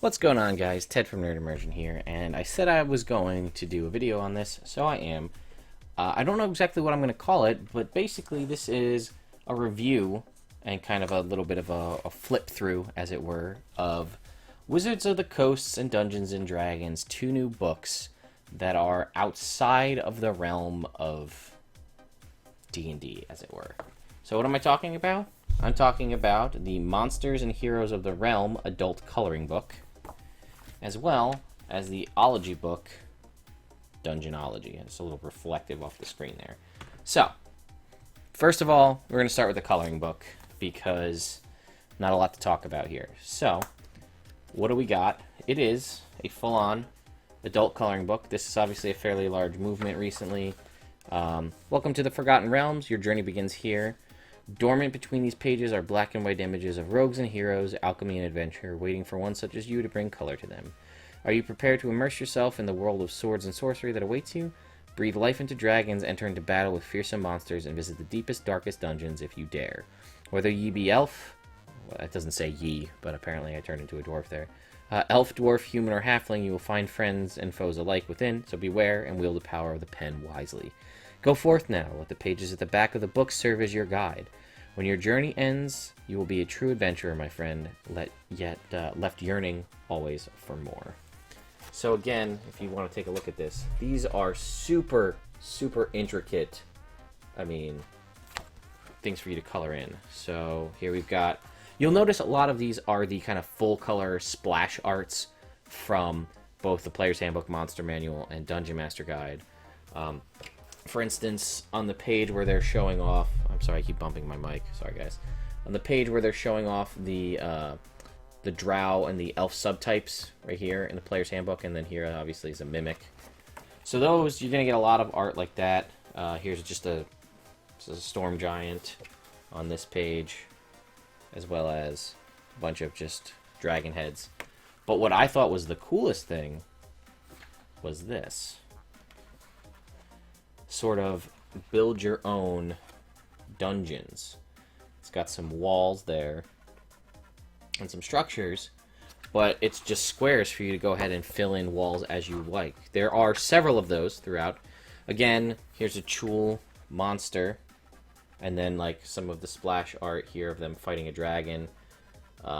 What's going on, guys? Ted from Immersion here, and I said I was going to do a video on this, so I am. I don't know exactly what I'm going to call it, but basically this is a review and kind of a little bit of a flip through, as it were, of Wizards of the Coasts and Dungeons and Dragons, two new books that are outside of the realm of D&D, as it were. So what am I talking about? I'm talking about the Monsters and Heroes of the Realm adult coloring book, as well as the Ology book, Dungeonology. It's a little reflective off the screen there. So, first of all, we're going to start with the coloring book, because not a lot to talk about here. So, what do we got? It is a full-on adult coloring book. This is obviously a fairly large movement recently. Welcome to the Forgotten Realms. Your journey begins here. Dormant between these pages are black and white images of rogues and heroes, alchemy and adventure, waiting for one such as you to bring color to them. Are you prepared to immerse yourself in the world of swords and sorcery that awaits you? Breathe life into dragons, enter into battle with fearsome monsters, and visit the deepest, darkest dungeons if you dare. Whether ye be elf, well, it doesn't say ye, but apparently I turned into a dwarf there. Elf, dwarf, human, or halfling, you will find friends and foes alike within, so beware and wield the power of the pen wisely. Go forth now, let the pages at the back of the book serve as your guide. When your journey ends, you will be a true adventurer, my friend, left yearning always for more. So again, if you want to take a look at this, these are super, super intricate, things for you to color in. So here we've got, you'll notice a lot of these are the kind of full color splash arts from both the Player's Handbook, Monster Manual, and Dungeon Master Guide. For instance, on the page where they're showing off, I'm sorry, I keep bumping my mic. Sorry, guys. On the page where they're showing off the drow and the elf subtypes right here in the Player's Handbook, and then here obviously is a mimic. So those, you're gonna get a lot of art like that. Here's just a storm giant on this page, as well as a bunch of just dragon heads. But what I thought was the coolest thing was this. Sort of build your own dungeons. It's got some walls there and some structures, but it's just squares for you to go ahead and fill in walls as you like. There are several of those throughout. Again, here's a Chul monster, and then like some of the splash art here of them fighting a dragon.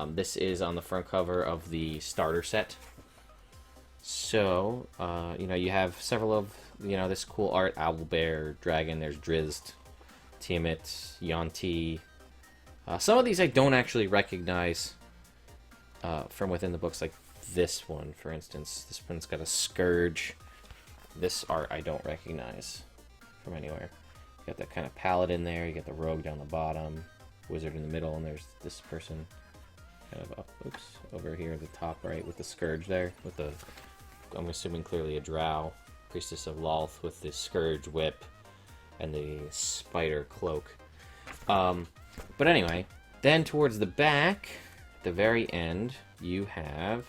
This is on the front cover of the starter set. So, you have several of, this cool art. Owlbear, Dragon, there's Drizzt, Tiamat, Yuan-Ti. Some of these I don't actually recognize from within the books, like this one, for instance. This one's got a Scourge. This art I don't recognize from anywhere. You got that kind of paladin there, you got the rogue down the bottom, wizard in the middle, and there's this person kind of up, over here at the top right with the Scourge there, with the, I'm assuming clearly a drow, Priestess of Lolth with the Scourge whip and the spider cloak. But anyway, then towards the back, the very end, you have,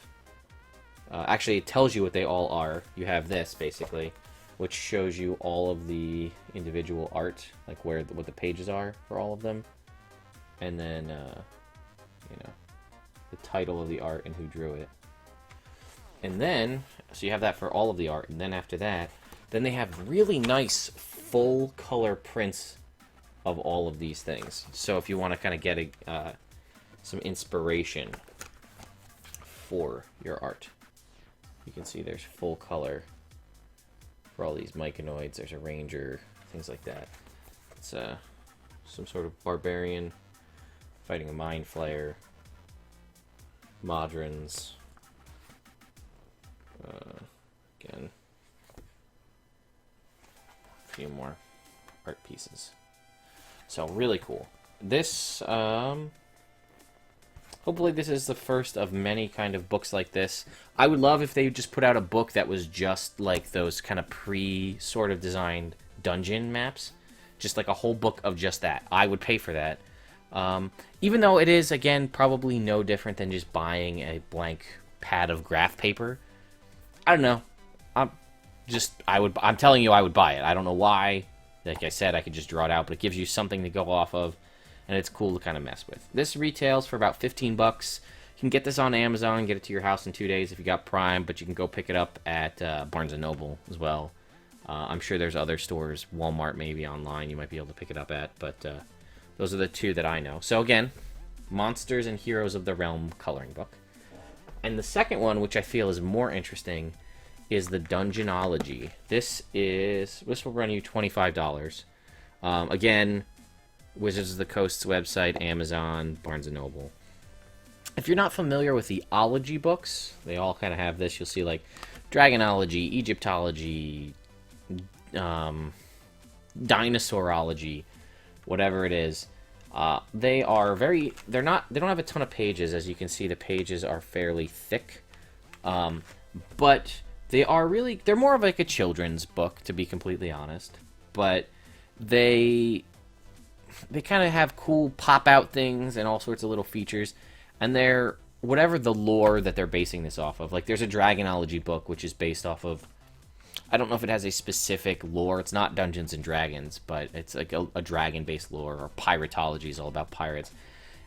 actually it tells you what they all are. You have this, basically, which shows you all of the individual art, like what the pages are for all of them. And then, the title of the art and who drew it. And then, so you have that for all of the art, and then after that, then they have really nice full color prints of all of these things. So if you want to kind of get some inspiration for your art, you can see there's full color for all these myconoids. There's a ranger, things like that. It's some sort of barbarian fighting a mind flayer, modrons. Again, a few more art pieces. So really cool. This, hopefully this is the first of many kind of books like this. I would love if they just put out a book that was just like those kind of sort of designed dungeon maps. Just like a whole book of just that. I would pay for that. Even though it is, again, probably no different than just buying a blank pad of graph paper. I don't know. I'm telling you I would buy it. I don't know why. Like I said, I could just draw it out, but it gives you something to go off of, and it's cool to kind of mess with. This retails for about $15. can get this on Amazon, get it to your house in 2 days if you got Prime, but you can go pick it up at Barnes & Noble as well. I'm sure there's other stores, Walmart maybe online, you might be able to pick it up at, but those are the two that I know. So again, Monsters and Heroes of the Realm coloring book. And the second one, which I feel is more interesting, is the Dungeonology. This will run you $25. Again, Wizards of the Coast's website, Amazon, Barnes & Noble. If you're not familiar with the Ology books, they all kind of have this. You'll see like Dragonology, Egyptology, Dinosaurology, whatever it is. They don't have a ton of pages. As you can see, the pages are fairly thick. But they're more of like a children's book, to be completely honest. But they kind of have cool pop-out things and all sorts of little features. And they're whatever the lore that they're basing this off of. Like, there's a Dragonology book, which is based off of... I don't know if it has a specific lore. It's not Dungeons and Dragons, but it's like a dragon-based lore. Or Piratology is all about pirates.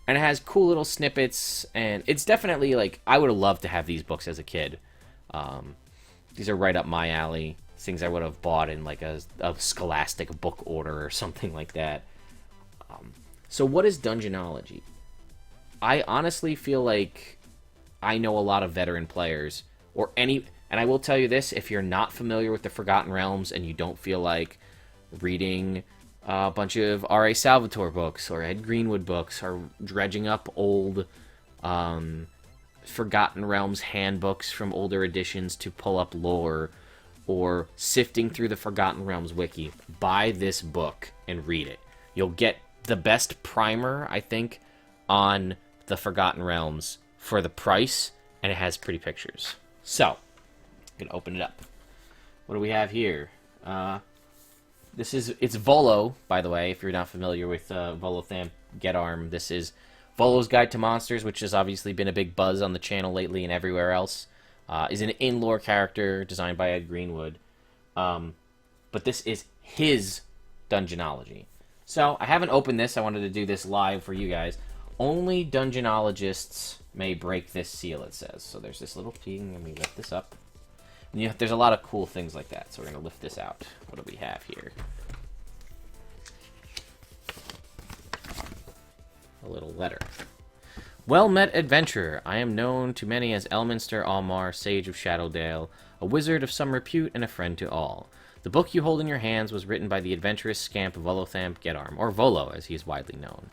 And it has cool little snippets. And it's definitely, like... I would have loved to have these books as a kid. These are right up my alley. Things I would have bought in, like, a Scholastic book order or something like that. So what is Dungeonology? I honestly feel like I know a lot of veteran players, and I will tell you this, if you're not familiar with the Forgotten Realms and you don't feel like reading a bunch of R.A. Salvatore books or Ed Greenwood books or dredging up old Forgotten Realms handbooks from older editions to pull up lore or sifting through the Forgotten Realms wiki, buy this book and read it. You'll get the best primer, I think, on the Forgotten Realms for the price, and it has pretty pictures. So, I'm going to open it up. What do we have here? It's Volo, by the way, if you're not familiar with Volothamp Getarm. This is Volo's Guide to Monsters, which has obviously been a big buzz on the channel lately and everywhere else. Is an in-lore character designed by Ed Greenwood. But this is his Dungeonology. So, I haven't opened this. I wanted to do this live for you guys. Only Dungeonologists may break this seal, it says. So there's this little thing, and we lift this up. And there's a lot of cool things like that, so we're going to lift this out. What do we have here? A little letter. Well met, adventurer. I am known to many as Elminster Almar, Sage of Shadowdale, a wizard of some repute and a friend to all. The book you hold in your hands was written by the adventurous scamp Volothamp Getarm, or Volo, as he is widely known.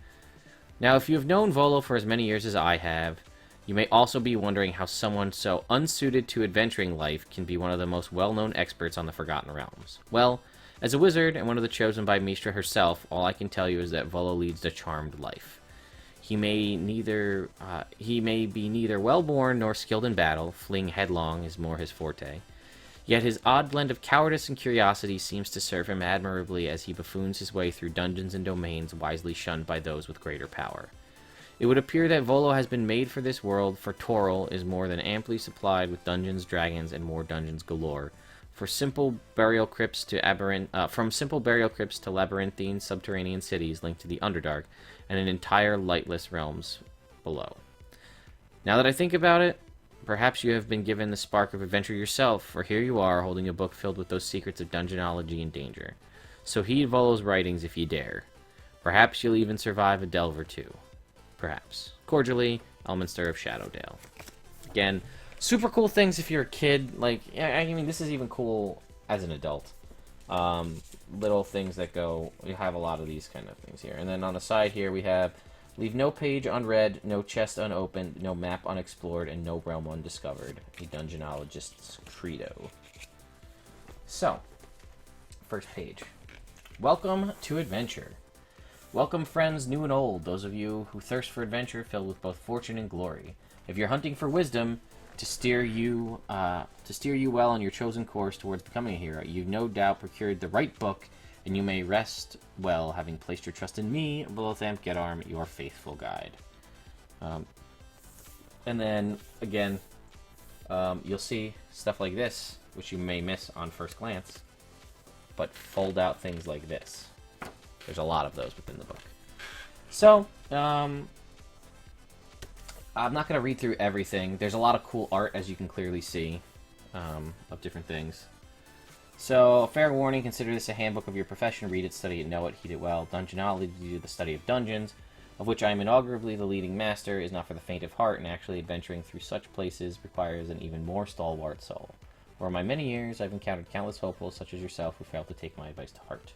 Now, if you have known Volo for as many years as I have, you may also be wondering how someone so unsuited to adventuring life can be one of the most well-known experts on the Forgotten Realms. Well, as a wizard and one of the chosen by Mistra herself, all I can tell you is that Volo leads a charmed life. He may be neither well-born nor skilled in battle, fleeing headlong is more his forte. Yet his odd blend of cowardice and curiosity seems to serve him admirably as he buffoons his way through dungeons and domains wisely shunned by those with greater power. It would appear that Volo has been made for this world, for Toril is more than amply supplied with dungeons, dragons, and more dungeons galore. From simple burial crypts to labyrinthine subterranean cities linked to the Underdark, and an entire lightless realms below. Now that I think about it, perhaps you have been given the spark of adventure yourself, for here you are, holding a book filled with those secrets of Dungeonology and danger. So heed Volo's writings if ye dare. Perhaps you'll even survive a delve or two. Perhaps. Cordially, Elminster of Shadowdale. Again, super cool things if you're a kid. Like, I mean, this is even cool as an adult. Little things that go... We have a lot of these kind of things here. And then on the side here we have... Leave no page unread, no chest unopened, no map unexplored, and no realm undiscovered. A Dungeonologist's credo. So, first page. Welcome to adventure. Welcome, friends new and old, those of you who thirst for adventure filled with both fortune and glory. If you're hunting for wisdom to steer you well on your chosen course towards becoming a hero, you've no doubt procured the right book, and you may rest well, having placed your trust in me, Volothamp Getarm, your faithful guide. And then, again, you'll see stuff like this, which you may miss on first glance, but fold out things like this. There's a lot of those within the book. So, I'm not going to read through everything. There's a lot of cool art, as you can clearly see, of different things. So, fair warning, consider this a handbook of your profession. Read it, study it, know it, heed it well. Dungeonology, the study of dungeons, of which I am inaugurably the leading master, is not for the faint of heart, and actually adventuring through such places requires an even more stalwart soul. Over my many years, I've encountered countless hopefuls such as yourself who failed to take my advice to heart.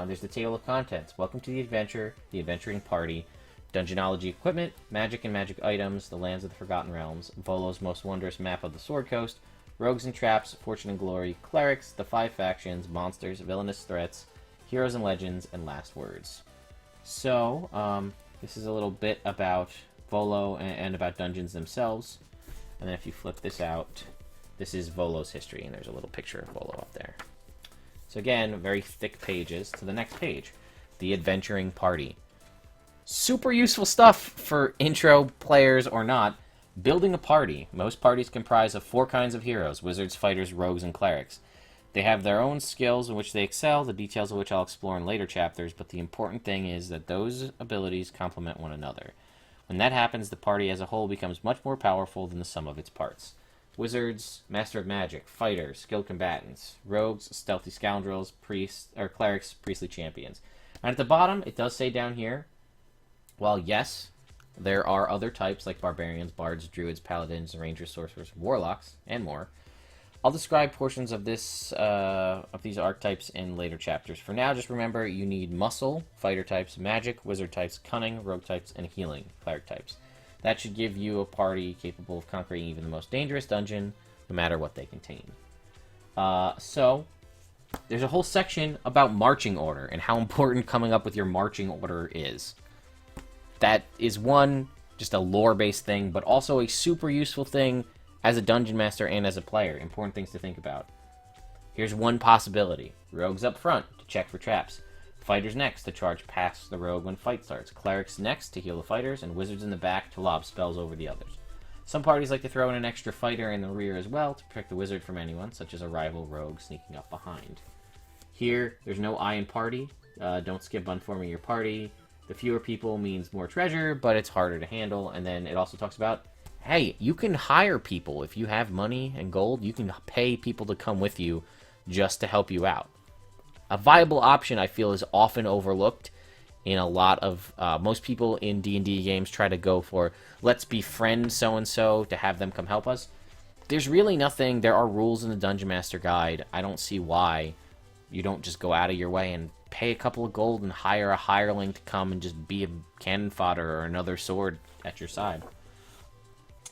There's the table of contents. Welcome to the adventure, the adventuring party, Dungeonology equipment, magic and magic items, the lands of the Forgotten Realms, Volo's most wondrous map of the Sword Coast, rogues and traps, fortune and glory, clerics, the 5 factions, monsters, villainous threats, heroes and legends, and last words. So, this is a little bit about Volo and about dungeons themselves. And then if you flip this out, this is Volo's history, and there's a little picture of Volo up there. So again, very thick pages. To the next page, the adventuring party. Super useful stuff for intro players or not. Building a party. Most parties comprise of 4 kinds of heroes: wizards, fighters, rogues, and clerics. They have their own skills in which they excel, the details of which I'll explore in later chapters, but the important thing is that those abilities complement one another. When that happens, the party as a whole becomes much more powerful than the sum of its parts. Wizards, master of magic, fighters, skilled combatants, rogues, stealthy scoundrels, priests, or clerics, priestly champions. And at the bottom, it does say down here, while yes, there are other types like barbarians, bards, druids, paladins, rangers, sorcerers, warlocks, and more, I'll describe portions of these archetypes in later chapters. For now, just remember you need muscle, fighter types, magic, wizard types, cunning, rogue types, and healing, cleric types. That should give you a party capable of conquering even the most dangerous dungeon, no matter what they contain. So, there's a whole section about marching order and how important coming up with your marching order is. That is one, just a lore-based thing, but also a super useful thing as a dungeon master and as a player. Important things to think about. Here's one possibility. Rogues up front to check for traps. Fighters next to charge past the rogue when fight starts. Clerics next to heal the fighters, and wizards in the back to lob spells over the others. Some parties like to throw in an extra fighter in the rear as well to protect the wizard from anyone, such as a rival rogue sneaking up behind. Here, there's no I in party. Don't skip on forming your party. The fewer people means more treasure, but it's harder to handle. And then it also talks about, hey, you can hire people. If you have money and gold, you can pay people to come with you just to help you out. A viable option, I feel, is often overlooked in a lot of... most people in D&D games try to go for, let's befriend so-and-so to have them come help us. There's really nothing... There are rules in the Dungeon Master Guide. I don't see why you don't just go out of your way and pay a couple of gold and hire a hireling to come and just be a cannon fodder or another sword at your side.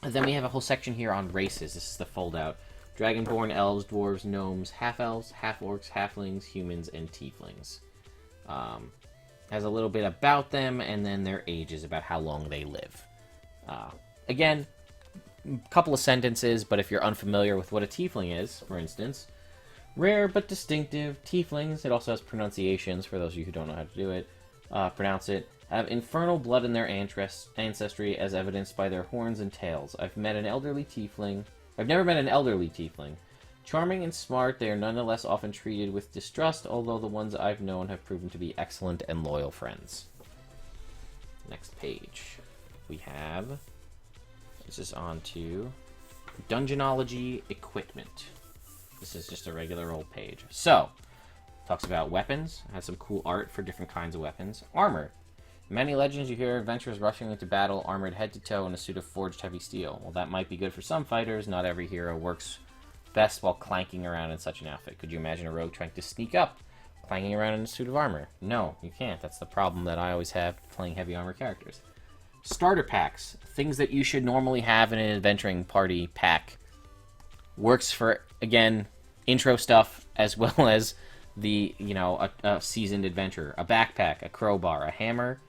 And then we have a whole section here on races. This is the fold-out. Dragonborn, elves, dwarves, gnomes, half-elves, half-orcs, halflings, humans, and tieflings. Has a little bit about them, and then their ages, about how long they live. Again, a couple of sentences, but if you're unfamiliar with what a tiefling is, for instance, rare but distinctive tieflings, it also has pronunciations for those of you who don't know how to do it, pronounce it, have infernal blood in their ancestry as evidenced by their horns and tails. I've never met an elderly tiefling. Charming and smart, they are nonetheless often treated with distrust, although the ones I've known have proven to be excellent and loyal friends. Next page. We have... This is on to Dungeonology equipment. This is just a regular old page. So, talks about weapons. Has some cool art for different kinds of weapons. Armor. In many legends, you hear adventurers rushing into battle, armored head to toe in a suit of forged heavy steel. Well, that might be good for some fighters. Not every hero works best while clanking around in such an outfit. Could you imagine a rogue trying to sneak up, clanging around in a suit of armor? No, you can't. That's the problem that I always have playing heavy armor characters. Starter packs. Things that you should normally have in an adventuring party pack. Works for, again, intro stuff as well as the, a seasoned adventurer. A backpack, a crowbar, a hammer,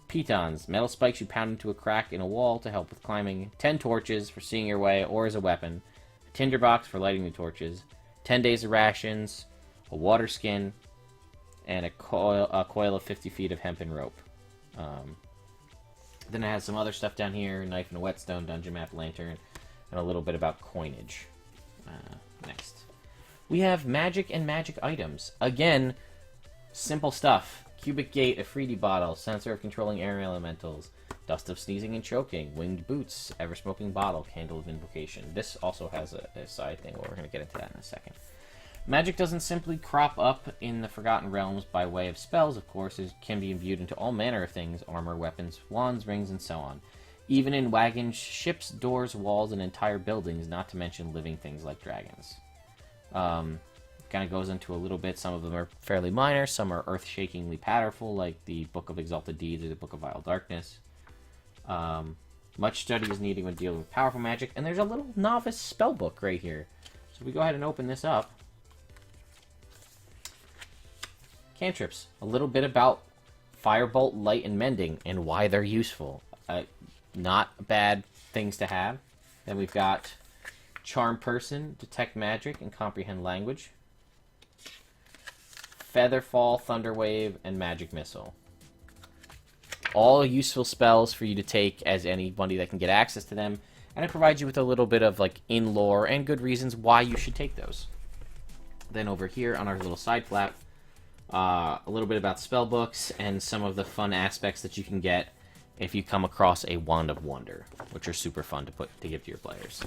pitons, metal spikes you pound into a crack in a wall to help with climbing, 10 torches for seeing your way or as a weapon, a tinderbox for lighting the torches, 10 days of rations, a water skin, and a coil of 50 feet of hempen rope. Then it has some other stuff down here, knife and a whetstone, dungeon map, lantern, and a little bit about coinage. Next. We have magic and magic items. Again, simple stuff. Cubic gate, a 3D bottle, sensor of controlling air elementals, Dust of Sneezing and Choking, Winged Boots, Ever-Smoking Bottle, Candle of Invocation. This also has a side thing, but we're going to get into that in a second. Magic doesn't simply crop up in the Forgotten Realms by way of spells, of course. It can be imbued into all manner of things, armor, weapons, wands, rings, and so on. Even in wagons, ships, doors, walls, and entire buildings, not to mention living things like dragons. Kind of goes into a little bit. Some of them are fairly minor, some are earth-shakingly powerful, like the Book of Exalted Deeds or the Book of Vile Darkness. Much study is needed when dealing with powerful magic, and there's a little novice spell book right here. So we go ahead and open this up. Cantrips. A little bit about Firebolt, Light, and Mending, and why they're useful. Not bad things to have. Then we've got Charm Person, Detect Magic, and Comprehend Language. Featherfall, Thunderwave, and Magic Missile. All useful spells for you to take as anybody that can get access to them, and it provides you with a little bit of like in lore and good reasons why you should take those. Then over here on our little side flap, a little bit about spell books and some of the fun aspects that you can get if you come across a Wand of Wonder, which are super fun to give to your players.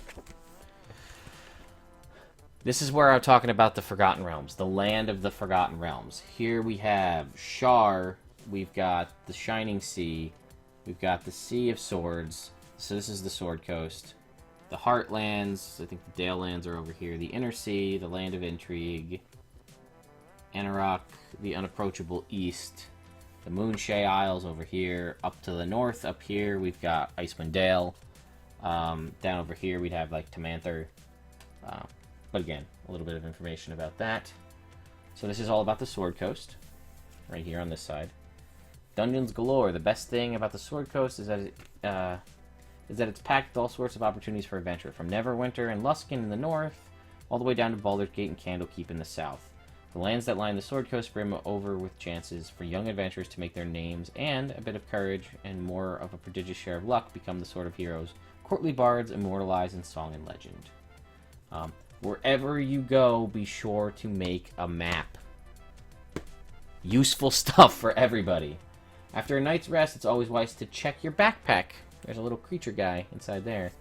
This is where I'm talking about the Forgotten Realms, the land of the Forgotten Realms. Here we have Shar, we've got the Shining Sea, we've got the Sea of Swords, so this is the Sword Coast. The Heartlands, I think the Dale Lands are over here, the Inner Sea, the Land of Intrigue, Anarok, the Unapproachable East, the Moonshae Isles over here, up to the north, up here we've got Icewind Dale, down over here we'd have like Tamanther, but again, a little bit of information about that. So this is all about the Sword Coast, right here on this side. Dungeons galore. The best thing about the Sword Coast is that it's packed with all sorts of opportunities for adventure, from Neverwinter and Luskan in the north, all the way down to Baldur's Gate and Candlekeep in the south. The lands that line the Sword Coast brim over with chances for young adventurers to make their names, and a bit of courage and more of a prodigious share of luck become the sort of heroes courtly bards immortalize in song and legend. Wherever you go, be sure to make a map. Useful stuff for everybody. After a night's rest, it's always wise to check your backpack. There's a little creature guy inside there.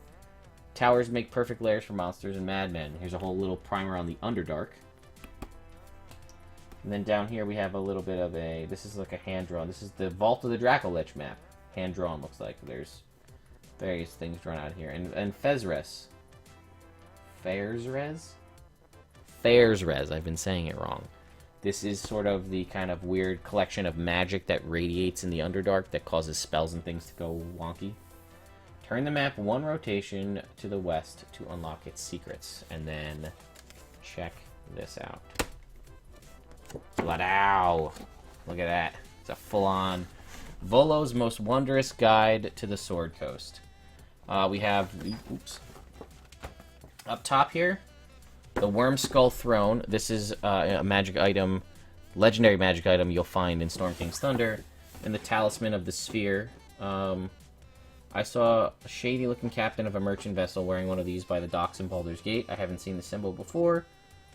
Towers make perfect lairs for monsters and madmen. Here's a whole little primer on the Underdark. And then down here we have a little bit of a... This is like a hand-drawn. This is the Vault of the Dracolich Map. Hand-drawn, looks like. There's various things drawn out here. And Fezres. Fairsres, I've been saying it wrong. This is sort of the kind of weird collection of magic that radiates in the Underdark that causes spells and things to go wonky. Turn the map one rotation to the west to unlock its secrets. And then check this out. Wow! Look at that. It's a full-on Volo's Most Wondrous Guide to the Sword Coast. We have... Oops. Up top here, the Wormskull Throne. This is a magic item, legendary magic item you'll find in Storm King's Thunder. And the Talisman of the Sphere. I saw a shady-looking captain of a merchant vessel wearing one of these by the docks in Baldur's Gate. I haven't seen the symbol before.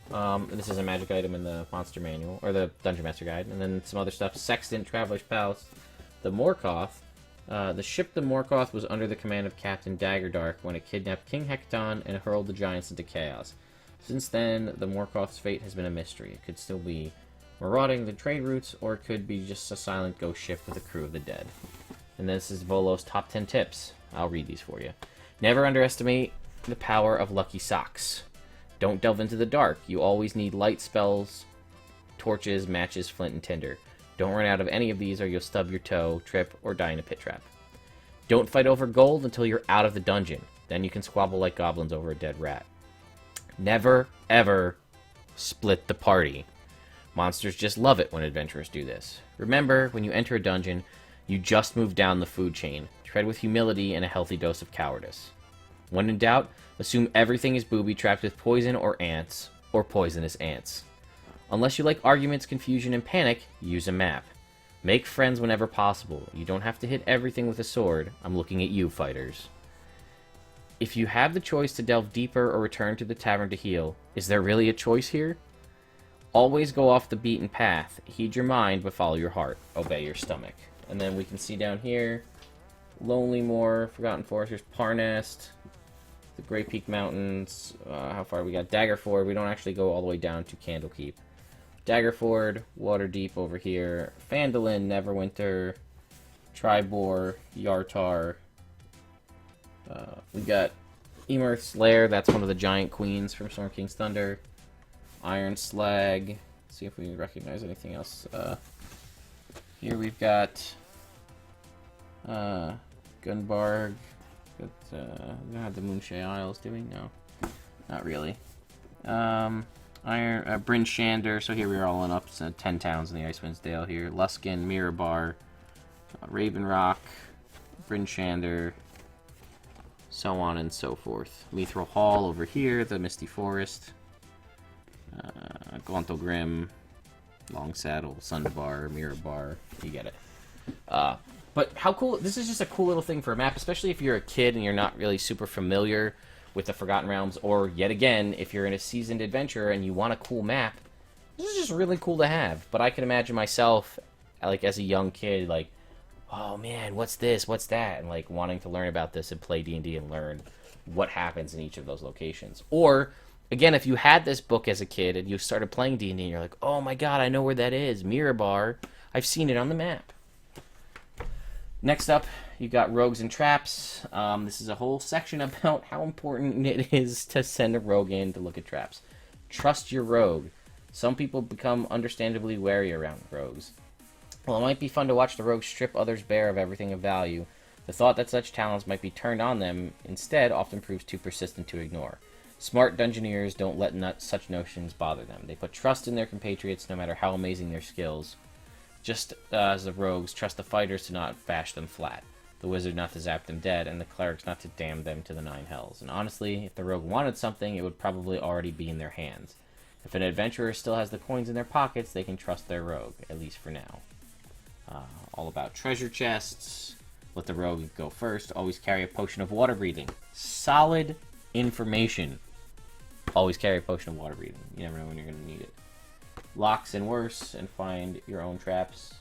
This is a magic item in the Monster Manual, or the Dungeon Master Guide. And then some other stuff. Sextant, Traveler's Palace, the Morkoth. The ship the Morkoth was under the command of Captain Daggerdark when it kidnapped King Hekaton and hurled the giants into chaos. Since then, the Morkoth's fate has been a mystery. It could still be marauding the trade routes, or it could be just a silent ghost ship with a crew of the dead. And this is Volo's top 10 tips. I'll read these for you. Never underestimate the power of lucky socks. Don't delve into the dark. You always need light spells, torches, matches, flint, and tinder. Don't run out of any of these or you'll stub your toe, trip, or die in a pit trap. Don't fight over gold until you're out of the dungeon. Then you can squabble like goblins over a dead rat. Never, ever split the party. Monsters just love it when adventurers do this. Remember, when you enter a dungeon, you just move down the food chain. Tread with humility and a healthy dose of cowardice. When in doubt, assume everything is booby-trapped with poison or ants, or poisonous ants. Unless you like arguments, confusion, and panic, use a map. Make friends whenever possible. You don't have to hit everything with a sword. I'm looking at you, fighters. If you have the choice to delve deeper or return to the tavern to heal, is there really a choice here? Always go off the beaten path. Heed your mind, but follow your heart. Obey your stomach. And then we can see down here, Lonely Moor, Forgotten Forest. Here's Parnest, the Great Peak Mountains. How far we got? Daggerford. We don't actually go all the way down to Candlekeep. Daggerford, Waterdeep over here. Phandalin, Neverwinter, Tribor, Yartar. We got Emerth's Lair. That's one of the giant queens from Storm King's Thunder. Iron Slag. Let's see if we recognize anything else. Here we've got Gunbarg. Got the Moonshay Isles doing? No, not really. Bryn Shander. So here we are all in up. So 10 towns in the Icewind's Dale here. Luskin, Mirabar, Raven Rock, Bryn Shander, so on and so forth. Mithril Hall over here, the Misty Forest. Glantogrim, Long Saddle, Sunbar, Mirabar. You get it. But how cool... This is just a cool little thing for a map, especially if you're a kid and you're not really super familiar with the Forgotten Realms, or, yet again, if you're in a seasoned adventurer and you want a cool map. This is just really cool to have. But I can imagine myself, like, as a young kid, like, oh, man, what's this? What's that? And, like, wanting to learn about this and play D&D and learn what happens in each of those locations. Or, again, if you had this book as a kid and you started playing D&D and you're like, oh, my God, I know where that is. Mirabar. I've seen it on the map. Next up, you got Rogues and Traps. This is a whole section about how important it is to send a rogue in to look at traps. Trust your rogue. Some people become understandably wary around rogues. While it might be fun to watch the rogue strip others bare of everything of value, the thought that such talents might be turned on them instead often proves too persistent to ignore. Smart dungeoneers don't let such notions bother them. They put trust in their compatriots no matter how amazing their skills. Just as the rogues trust the fighters to not bash them flat, the wizard not to zap them dead, and the clerics not to damn them to the 9 hells. And honestly, if the rogue wanted something, it would probably already be in their hands. If an adventurer still has the coins in their pockets, they can trust their rogue, at least for now. All about treasure chests. Let the rogue go first. Always carry a potion of water breathing. Solid information. Always carry a potion of water breathing. You never know when you're going to need it. Locks and worse, and find your own traps.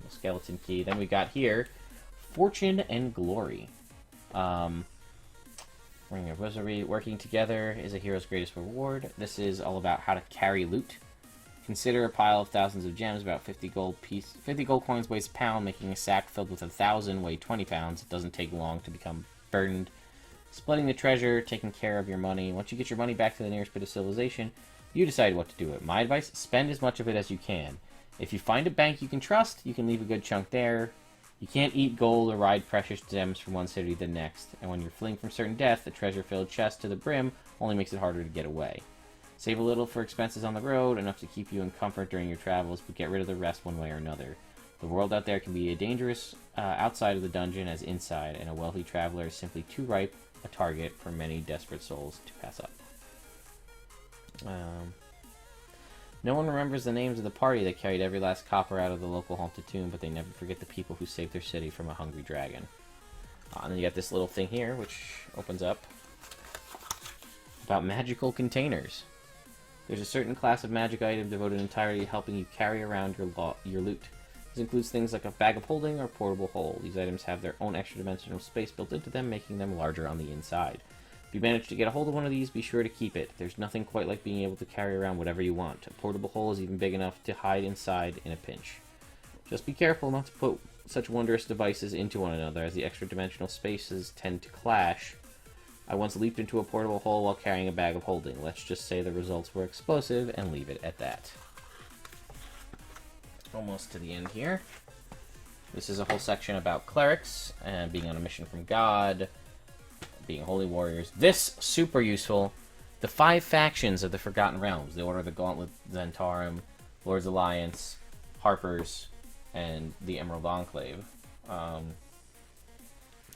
The skeleton key. Then we got here, Fortune and Glory. Ring of Wizardry. Working together is a hero's greatest reward. This is all about how to carry loot. Consider a pile of thousands of gems, about 50 gold coins weighs a pound, making a sack filled with 1,000 weigh 20 pounds. It doesn't take long to become burdened. Splitting the treasure, taking care of your money. Once you get your money back to the nearest bit of civilization, you decide what to do with it. My advice, spend as much of it as you can. If you find a bank you can trust, you can leave a good chunk there. You can't eat gold or ride precious gems from one city to the next. And when you're fleeing from certain death, the treasure-filled chest to the brim only makes it harder to get away. Save a little for expenses on the road, enough to keep you in comfort during your travels, but get rid of the rest one way or another. The world out there can be as dangerous outside of the dungeon as inside, and a wealthy traveler is simply too ripe a target for many desperate souls to pass up. No one remembers the names of the party that carried every last copper out of the local haunted tomb, but they never forget the people who saved their city from a hungry dragon. And then you got this little thing here, which opens up about magical containers. There's a certain class of magic item devoted entirely to helping you carry around your loot. This includes things like a bag of holding or portable hole. These items have their own extra dimensional space built into them, making them larger on the inside. If you manage to get a hold of one of these, be sure to keep it. There's nothing quite like being able to carry around whatever you want. A portable hole is even big enough to hide inside in a pinch. Just be careful not to put such wondrous devices into one another, as the extra dimensional spaces tend to clash. I once leaped into a portable hole while carrying a bag of holding. Let's just say the results were explosive and leave it at that. Almost to the end here. This is a whole section about clerics and being on a mission from God, being holy warriors. This, super useful. The 5 factions of the Forgotten Realms. The Order of the Gauntlet, Zentarum, Lord's Alliance, Harpers, and the Emerald Enclave.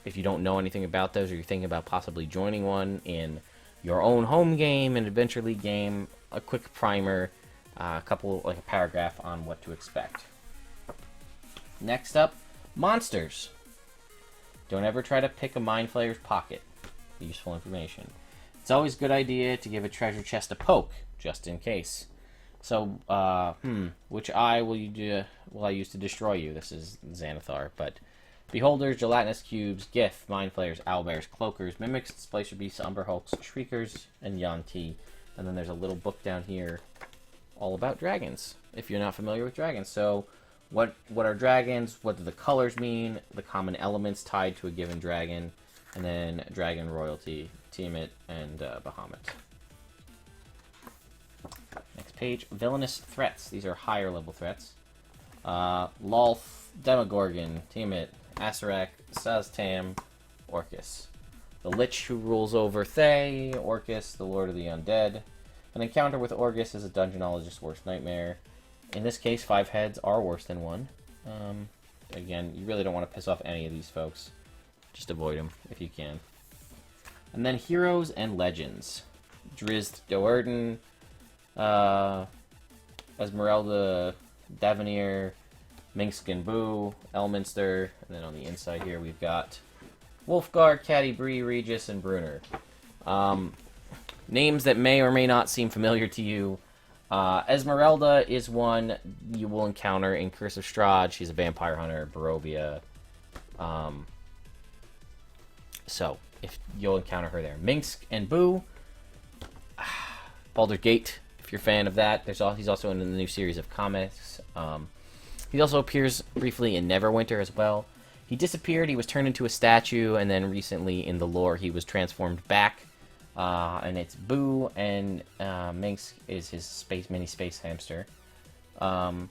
If you don't know anything about those, or you're thinking about possibly joining one in your own home game, an Adventure League game, a quick primer, a paragraph on what to expect. Next up, monsters. Don't ever try to pick a Mind Flayer's pocket. Useful information. It's always a good idea to give a treasure chest a poke, just in case. So, which eye will I use to destroy you? This is Xanathar, but Beholders, Gelatinous Cubes, Gith, Mind Flayers, Owlbears, Cloakers, Mimics, Displacer Beasts, Umber Hulks, Shriekers, and Yanti. And then there's a little book down here all about dragons, if you're not familiar with dragons. So, what are dragons? What do the colors mean? The common elements tied to a given dragon. And then dragon royalty, Tiamat, and Bahamut. Next page, Villainous Threats. These are higher level threats. Lolth, Demogorgon, Tiamat, Asarak, Saztam, Orcus. The Lich who rules over Thay, Orcus, the Lord of the Undead. An encounter with Orcus is a Dungeonologist's worst nightmare. In this case, 5 heads are worse than 1. Again, you really don't want to piss off any of these folks. Just avoid them if you can. And then Heroes and Legends. Drizzt Do'Urden, Esmeralda Davenir, Minsk and Boo, Elminster, and then on the inside here we've got Wolfgar, Catti Brie, Regis, and Brunner. Names that may or may not seem familiar to you. Esmeralda is one you will encounter in Curse of Strahd. She's a vampire hunter, Barovia. So, if you'll encounter her there. Minsk and Boo. Baldur's Gate, if you're a fan of that. He's also in the new series of comics. He also appears briefly in Neverwinter as well. He disappeared, he was turned into a statue, and then recently in the lore he was transformed back. And it's Boo, and Minx is his mini space hamster. The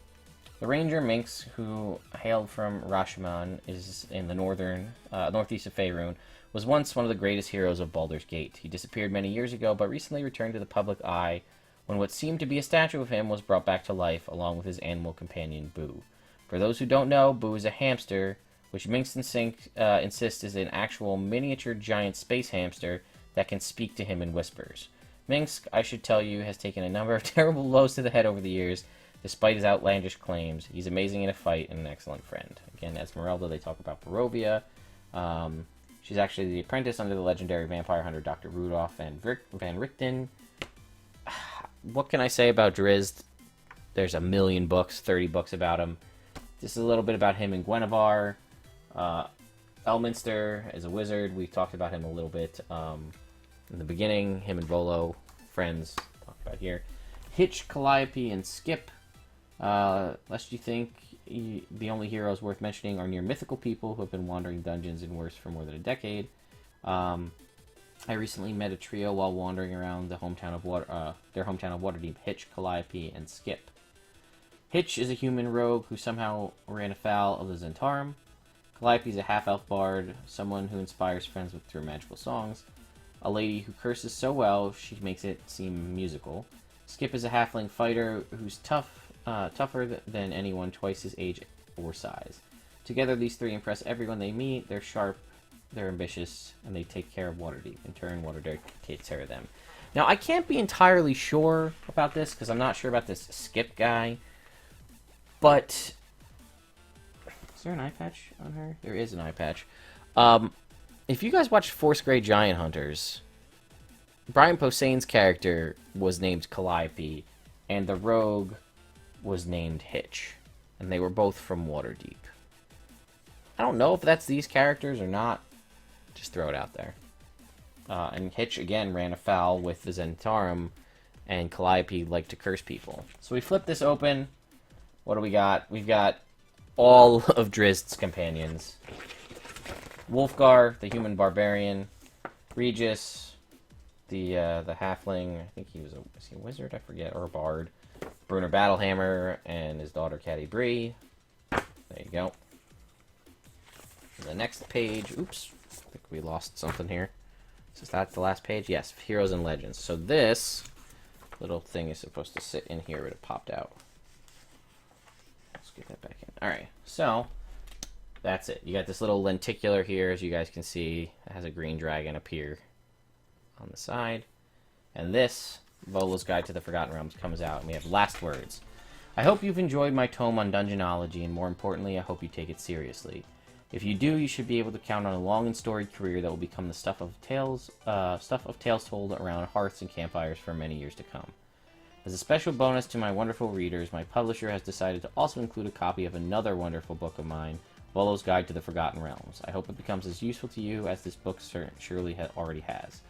Ranger Minx, who hailed from Rashomon, is in the northeast of Faerun, was once one of the greatest heroes of Baldur's Gate. He disappeared many years ago, but recently returned to the public eye when what seemed to be a statue of him was brought back to life, along with his animal companion, Boo. For those who don't know, Boo is a hamster, which Minx and Sync insist is an actual miniature giant space hamster that can speak to him in whispers. Minsk, I should tell you, has taken a number of terrible blows to the head over the years, despite his outlandish claims. He's amazing in a fight and an excellent friend. Again, Esmeralda, they talk about Barovia. She's actually the apprentice under the legendary vampire hunter Dr. Rudolph Van Richten. What can I say about Drizzt? There's a million books, 30 books about him. This is a little bit about him and Guinevere. Elminster is a wizard. We talked about him a little bit in the beginning. Him and Volo, friends, talked about here. Hitch, Calliope, and Skip. Lest you think the only heroes worth mentioning are near mythical people who have been wandering dungeons and worse for more than a decade. I recently met a trio while wandering around their hometown of Waterdeep. Hitch, Calliope, and Skip. Hitch is a human rogue who somehow ran afoul of the Zentarum. Calliope is a half-elf bard, someone who inspires friends through magical songs. A lady who curses so well, she makes it seem musical. Skip is a halfling fighter who's tougher than anyone twice his age or size. Together, these three impress everyone they meet. They're sharp, they're ambitious, and they take care of Waterdeep. In turn, Waterdeep takes care of them. Now, I can't be entirely sure about this, because I'm not sure about this Skip guy, but... Is there an eye patch on her? There is an eye patch. If you guys watched Force Grey Giant Hunters, Brian Posehn's character was named Calliope, and the rogue was named Hitch. And they were both from Waterdeep. I don't know if that's these characters or not. Just throw it out there. And Hitch, again, ran afoul with the Zentarum, and Calliope liked to curse people. So we flip this open. What do we got? We've got all of Drizzt's companions. Wolfgar, the human barbarian. Regis, the halfling. I think is he a wizard? I forget. Or a bard. Brunner Battlehammer and his daughter Catti Brie. There you go. The next page. Oops. I think we lost something here. Is that the last page? Yes. Heroes and Legends. So this little thing is supposed to sit in here, but it popped out. Let's get that back in. Alright, so that's it. You got this little lenticular here, as you guys can see. It has a green dragon up here on the side. And this, Volo's Guide to the Forgotten Realms, comes out, and we have last words. I hope you've enjoyed my tome on Dungeonology, and more importantly, I hope you take it seriously. If you do, you should be able to count on a long and storied career that will become the stuff of tales told around hearths and campfires for many years to come. As a special bonus to my wonderful readers, my publisher has decided to also include a copy of another wonderful book of mine, Volo's Guide to the Forgotten Realms. I hope it becomes as useful to you as this book surely already has.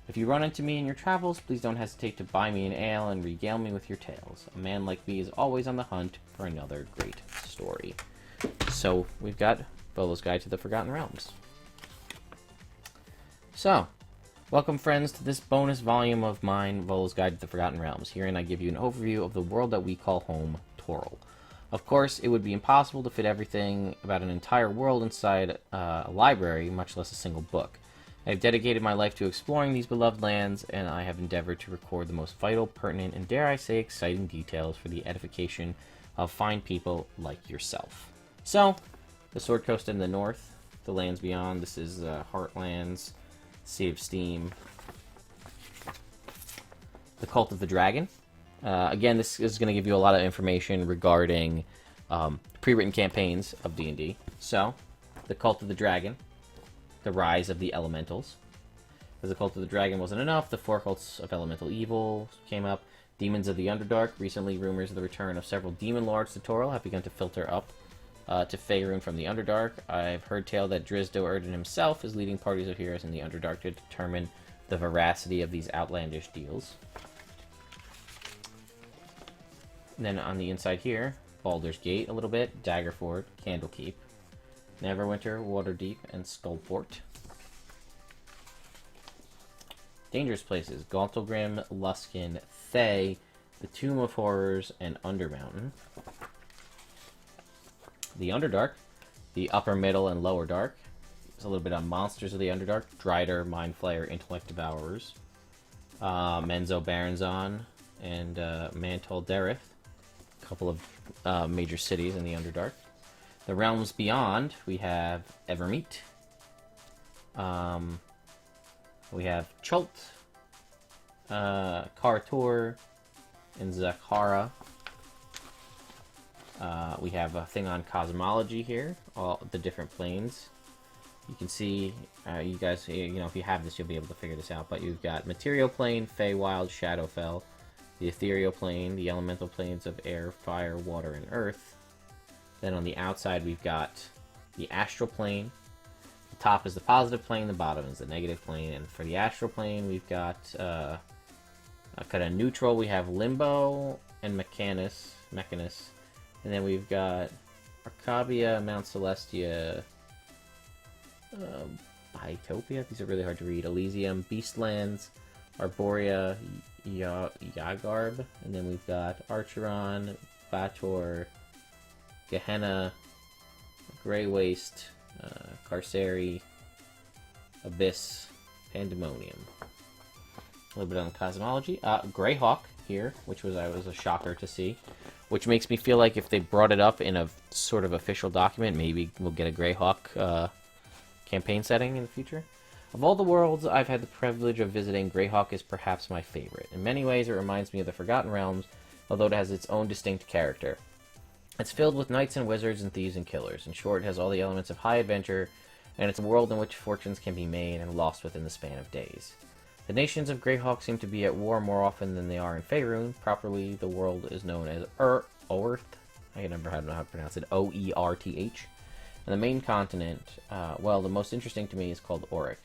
If you run into me in your travels, please don't hesitate to buy me an ale and regale me with your tales. A man like me is always on the hunt for another great story. So, we've got Volo's Guide to the Forgotten Realms. So, welcome friends to this bonus volume of mine, Volo's Guide to the Forgotten Realms. Herein I give you an overview of the world that we call home, Toril. Of course, it would be impossible to fit everything about an entire world inside a library, much less a single book. I have dedicated my life to exploring these beloved lands, and I have endeavored to record the most vital, pertinent, and dare I say exciting details for the edification of fine people like yourself. So, the Sword Coast in the north, the lands beyond, this is Heartlands, Sea of Steam, the Cult of the Dragon. Again, this is going to give you a lot of information regarding pre-written campaigns of D&D. So, the Cult of the Dragon. The Rise of the Elementals. As the Cult of the Dragon wasn't enough, the four cults of elemental evil came up. Demons of the Underdark. Recently, rumors of the return of several demon lords to Toril have begun to filter up to Faerun from the Underdark. I've heard tale that Drizzt Do'Urden himself is leading parties of heroes in the Underdark to determine the veracity of these outlandish deals. And then on the inside here, Baldur's Gate a little bit, Daggerford, Candlekeep, Neverwinter, Waterdeep, and Skullport. Dangerous places, Gauntlgrim, Luskan, Thay, the Tomb of Horrors, and Undermountain. The Underdark, the Upper, Middle, and Lower Dark. There's a little bit on Monsters of the Underdark, Drider, Mindflayer, Intellect Devourers, Menzo Baranzan, and Mantol Dereth. A couple of major cities in the Underdark. The realms beyond, we have Evermeet. We have Chult, Kartor, and Zakhara. We have a thing on cosmology here, all the different planes. You can see, you guys, if you have this, you'll be able to figure this out. But you've got Material Plane, Feywild, Shadowfell, the Ethereal Plane, the elemental planes of air, fire, water, and earth. Then on the outside, we've got the Astral Plane. The top is the positive plane, the bottom is the negative plane. And for the Astral Plane, we've got kind of neutral. We have Limbo and Mechanus. And then we've got Arcabia, Mount Celestia, Bytopia. These are really hard to read. Elysium, Beastlands, Arborea, Yagarb. And then we've got Archeron, Bator, Gehenna, Grey Waste, Carceri, Abyss, Pandemonium. A little bit on cosmology. Greyhawk here, which was a shocker to see. Which makes me feel like if they brought it up in a sort of official document, maybe we'll get a Greyhawk campaign setting in the future. Of all the worlds I've had the privilege of visiting, Greyhawk is perhaps my favorite. In many ways, it reminds me of the Forgotten Realms, although it has its own distinct character. It's filled with knights and wizards and thieves and killers. In short, it has all the elements of high adventure, and it's a world in which fortunes can be made and lost within the span of days. The nations of Greyhawk seem to be at war more often than they are in Faerun. Properly, the world is known as Oerth. I can never know how to pronounce it. Oerth. And the main continent, well, the most interesting to me is called Auric.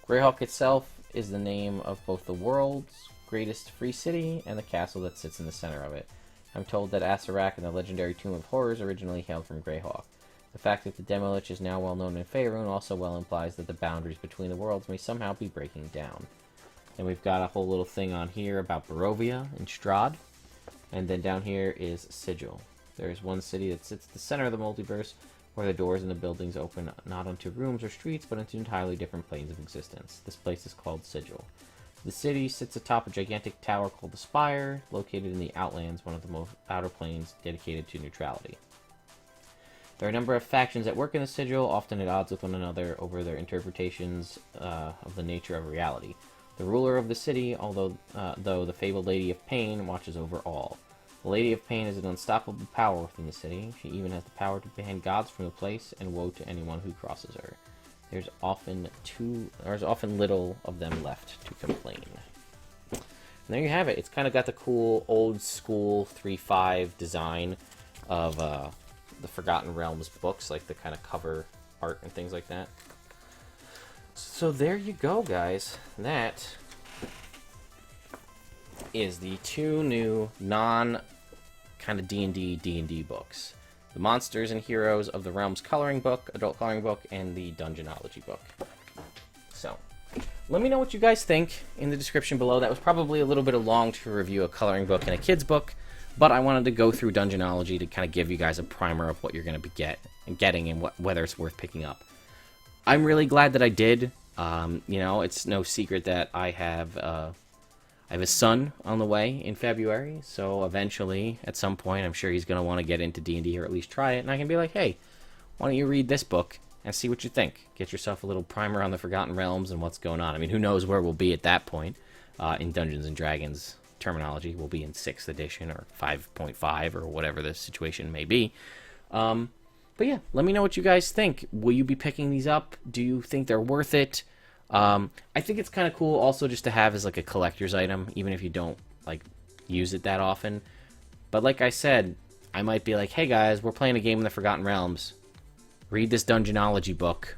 Greyhawk itself is the name of both the world's greatest free city and the castle that sits in the center of it. I'm told that Asarak and the legendary Tomb of Horrors originally hailed from Greyhawk. The fact that the Demolich is now well known in Faerun also well implies that the boundaries between the worlds may somehow be breaking down. And we've got a whole little thing on here about Barovia and Strahd. And then down here is Sigil. There's one city that sits at the center of the multiverse, where the doors in the buildings open not onto rooms or streets, but into entirely different planes of existence. This place is called Sigil. The city sits atop a gigantic tower called the Spire, located in the Outlands, one of the most outer planes dedicated to neutrality. There are a number of factions that work in the Sigil, often at odds with one another over their interpretations of the nature of reality. The ruler of the city, though the fabled Lady of Pain, watches over all. The Lady of Pain is an unstoppable power within the city. She even has the power to ban gods from the place, and woe to anyone who crosses her. There's often little of them left to complain. And there you have it. It's kind of got the cool old school 3.5 design of the Forgotten Realms books, like the kind of cover art and things like that. So there you go, guys. That is the 2 new non kind of D&D books. The Monsters and Heroes of the Realms coloring book, adult coloring book, and the Dungeonology book. So, let me know what you guys think in the description below. That was probably a little bit long to review a coloring book and a kid's book, but I wanted to go through Dungeonology to kind of give you guys a primer of what you're going to be getting and whether it's worth picking up. I'm really glad that I did. You know, it's no secret that I have a son on the way in February, so eventually, at some point, I'm sure he's going to want to get into D&D or at least try it, and I can be like, hey, why don't you read this book and see what you think? Get yourself a little primer on the Forgotten Realms and what's going on. I mean, who knows where we'll be at that point in Dungeons & Dragons terminology. We'll be in 6th edition or 5.5 or whatever the situation may be. But yeah, let me know what you guys think. Will you be picking these up? Do you think they're worth it? I think it's kind of cool also just to have as like a collector's item, even if you don't like use it that often. But like I said, I might be like, hey guys, we're playing a game in the Forgotten Realms. Read this Dungeonology book,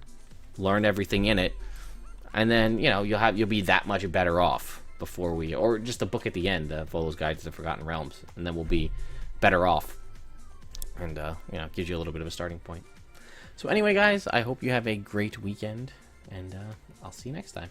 learn everything in it, and then, you know, you'll be that much better off before or just a book at the end, Volo's Guide to the Forgotten Realms, and then we'll be better off. And, you know, gives you a little bit of a starting point. So anyway, guys, I hope you have a great weekend, and I'll see you next time.